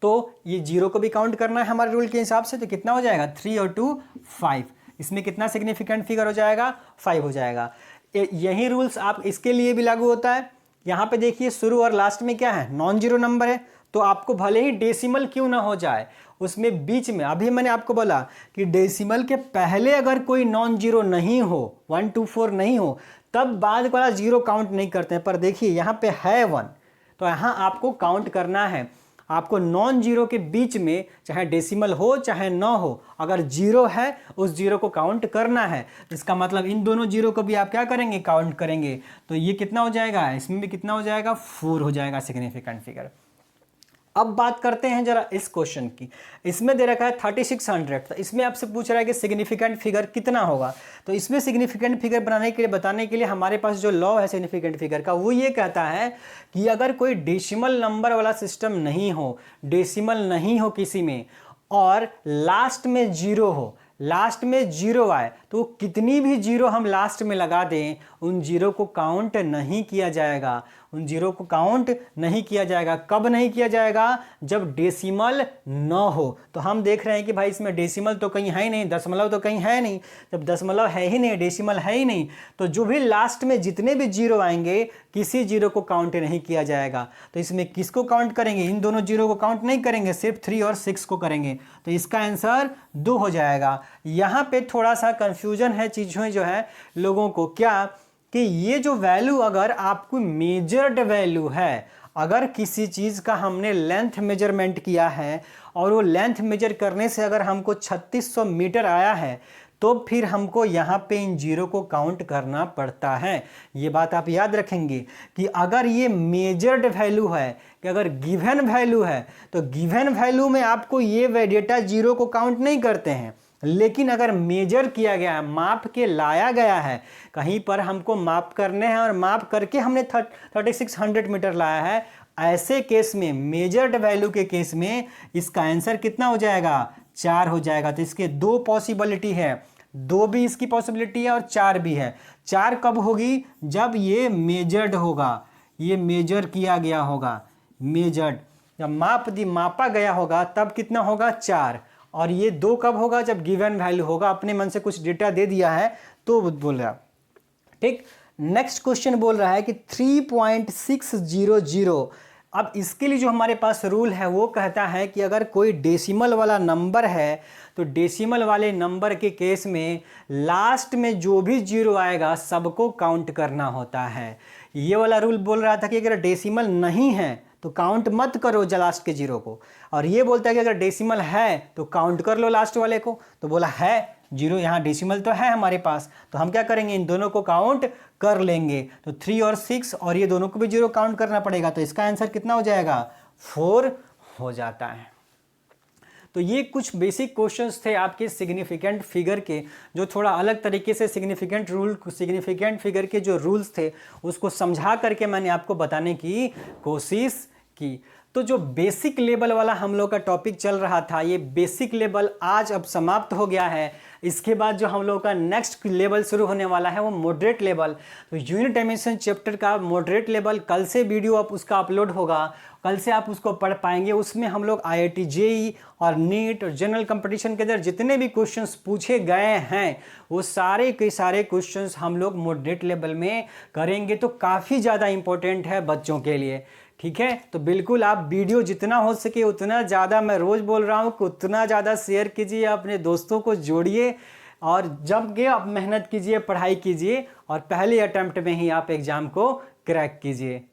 तो ये जीरो को भी काउंट करना है हमारे रूल के हिसाब से, तो कितना हो जाएगा, 3 और 2 5। इसमें कितना सिग्निफिकेंट फिगर हो जाएगा, 5 हो जाएगा। यही रूल्स आप इसके लिए भी लागू होता है। यहाँ पे देखिए शुरू और लास्ट में क्या है, नॉन जीरो नंबर है, तो आपको भले ही डेसिमल क्यों ना हो जाए, उसमें बीच में, अभी मैंने आपको बोला कि डेसिमल के पहले अगर कोई नॉन जीरो नहीं हो, 1 2 4 नहीं हो, तब बाद वाला जीरो काउंट नहीं करते हैं। पर देखिए यहाँ पे है 1, तो यहाँ आपको काउंट करना है। आपको नॉन जीरो के बीच में चाहे डेसिमल हो चाहे ना हो, अगर जीरो है उस जीरो को काउंट करना है। इसका मतलब इन दोनों जीरो को भी आप क्या करेंगे, काउंट करेंगे। तो ये कितना हो जाएगा, इसमें भी कितना हो जाएगा, 4 हो जाएगा सिग्निफिकेंट फिगर। अब बात करते हैं जरा इस क्वेश्चन की। इसमें दे रखा है 3600, तो इसमें आपसे पूछ रहा है कि सिग्निफिकेंट फिगर कितना होगा। तो इसमें सिग्निफिकेंट फिगर बताने के लिए हमारे पास जो लॉ है सिग्निफिकेंट फिगर का, वो ये कहता है कि अगर कोई डेसिमल नंबर वाला सिस्टम नहीं हो, डेसिमल नहीं हो किसी में, और लास्ट में जीरो हो, लास्ट में जीरो आए, तो कितनी भी जीरो हम लास्ट में लगा दें, उन जीरो को काउंट नहीं किया जाएगा, उन जीरो को काउंट नहीं किया जाएगा। कब नहीं किया जाएगा? जब डेसिमल न हो। तो हम देख रहे हैं कि भाई इसमें डेसिमल तो कहीं है ही नहीं, दशमलव तो कहीं है नहीं। जब दशमलव है ही नहीं, डेसिमल है ही नहीं, तो जो भी लास्ट में जितने भी जीरो आएंगे, किसी जीरो को काउंट नहीं किया जाएगा। तो इसमें किसको काउंट करेंगे? इन दोनों जीरो को काउंट नहीं करेंगे, सिर्फ 3 और 6 को करेंगे। तो इसका आंसर 2 हो जाएगा। यहाँ पे थोड़ा सा कंफ्यूजन है चीज़ों जो है लोगों को, क्या कि ये जो वैल्यू अगर आपको मेजर्ड वैल्यू है, अगर किसी चीज़ का हमने लेंथ मेजरमेंट किया है और वो लेंथ मेजर करने से अगर हमको 3600 मीटर आया है, तो फिर हमको यहाँ पे इन जीरो को काउंट करना पड़ता है। ये बात आप याद रखेंगे कि अगर ये मेजर्ड वैल्यू है, कि अगर गिवन वैल्यू है, तो गिवन वैल्यू में आपको ये डेटा जीरो को काउंट नहीं करते हैं। लेकिन अगर मेजर किया गया है, माप के लाया गया है, कहीं पर हमको माप करने हैं और माप करके हमने 3600 मीटर लाया है, ऐसे केस में, मेजर्ड वैल्यू के केस में इसका आंसर कितना हो जाएगा? 4 हो जाएगा। तो इसके 2 पॉसिबिलिटी है, 2 भी इसकी पॉसिबिलिटी है और 4 भी है। 4 कब होगी? जब ये मेजर्ड होगा, ये मेजर किया गया होगा, मेजर्ड जब मापा गया होगा, तब कितना होगा? 4। और ये 2 कब होगा? जब गिवन वैल्यू होगा, अपने मन से कुछ डेटा दे दिया है तो बोल रहा। ठीक, नेक्स्ट क्वेश्चन बोल रहा है कि 3.600। अब इसके लिए जो हमारे पास रूल है वो कहता है कि अगर कोई डेसिमल वाला नंबर है, तो डेसिमल वाले नंबर के केस में लास्ट में जो भी जीरो आएगा सबको काउंट करना होता है। ये वाला रूल बोल रहा था कि अगर डेसिमल नहीं है तो काउंट मत करो लास्ट के जीरो को, और ये बोलता है कि अगर डेसिमल है तो काउंट कर लो लास्ट वाले को। तो बोला है जीरो, यहाँ डेसिमल तो है हमारे पास, तो हम क्या करेंगे? इन दोनों को काउंट कर लेंगे। तो 3 और 6 और ये दोनों को भी जीरो काउंट करना पड़ेगा। तो इसका आंसर कितना हो जाएगा? 4 हो जाता है। तो ये कुछ बेसिक क्वेश्चंस थे आपके सिग्निफिकेंट फिगर के, जो थोड़ा अलग तरीके से सिग्निफिकेंट फिगर के जो रूल्स थे उसको समझा करके मैंने आपको बताने की कोशिश की। तो जो बेसिक लेवल वाला हम लोग का टॉपिक चल रहा था, ये बेसिक लेवल आज अब समाप्त हो गया है। इसके बाद जो हम लोग का नेक्स्ट लेवल शुरू होने वाला है वो मॉडरेट लेवल। तो यूनिट डायमेंशन चैप्टर का मॉडरेट लेवल कल से वीडियो आप उसका अपलोड होगा, कल से आप उसको पढ़ पाएंगे। उसमें हम लोग IIT JEE और नीट और जनरल कंपटीशन के अंदर जितने भी क्वेश्चंस पूछे गए हैं वो सारे के सारे क्वेश्चंस हम लोग मॉडरेट लेवल में करेंगे। तो काफ़ी ज़्यादा इंपॉर्टेंट है बच्चों के लिए। ठीक है, तो बिल्कुल आप वीडियो जितना हो सके उतना ज़्यादा, मैं रोज़ बोल रहा हूँ कि उतना ज़्यादा शेयर कीजिए, अपने दोस्तों को जोड़िए और जम के आप मेहनत कीजिए, पढ़ाई कीजिए और पहले अटेम्प्ट में ही आप एग्ज़ाम को क्रैक कीजिए।